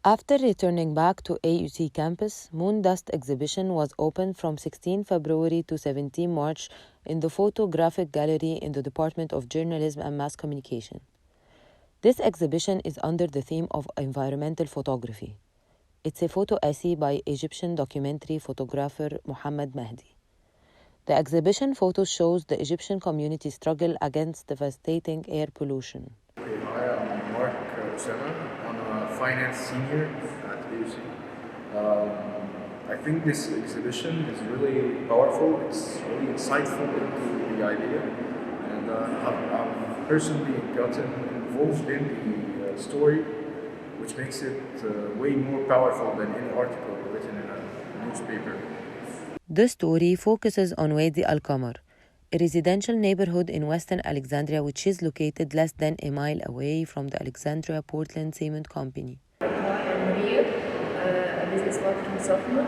After returning back to AUC campus, Moondust exhibition was opened from 16 February to 17 March in the photographic gallery in the Department of Journalism and Mass Communication. This exhibition is under the theme of environmental photography. It's a photo essay by Egyptian documentary photographer Mohamed Mahdy. The exhibition photo shows the Egyptian community struggle against devastating air pollution. Hi, I'm Mark Usama. I'm a finance senior at AUC. I think this exhibition is really powerful. It's really insightful into the idea, and I've personally gotten involved in the story, which makes it way more powerful than any article written in a newspaper. The story focuses on Wadi Al-Qamar, a residential neighborhood in Western Alexandria which is located less than a mile away from the Alexandria Portland Cement Company. Hi, I'm Maria, a business marketing sophomore.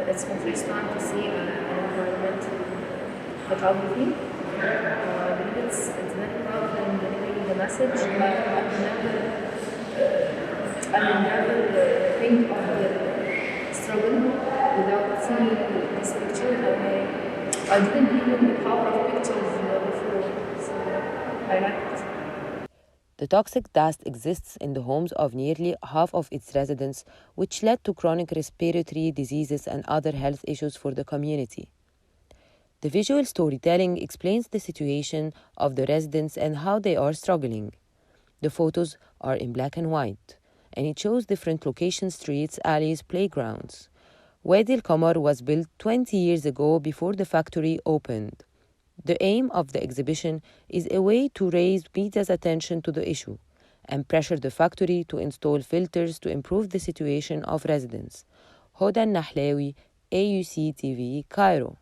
It's my first time to see an environmental photography. I believe it's very powerful in delivering the message. I will never think of the struggle without seeing this picture. I didn't believe in the power of pictures before, so I liked it. The toxic dust exists in the homes of nearly half of its residents, which led to chronic respiratory diseases and other health issues for the community. The visual storytelling explains the situation of the residents and how they are struggling. The photos are in black and white, and it shows different locations, streets, alleys, playgrounds. Wadi Al-Qamar was built 20 years ago before the factory opened. The aim of the exhibition is a way to raise media's attention to the issue and pressure the factory to install filters to improve the situation of residents. Hoda El Nahlawy, AUCTV, Cairo.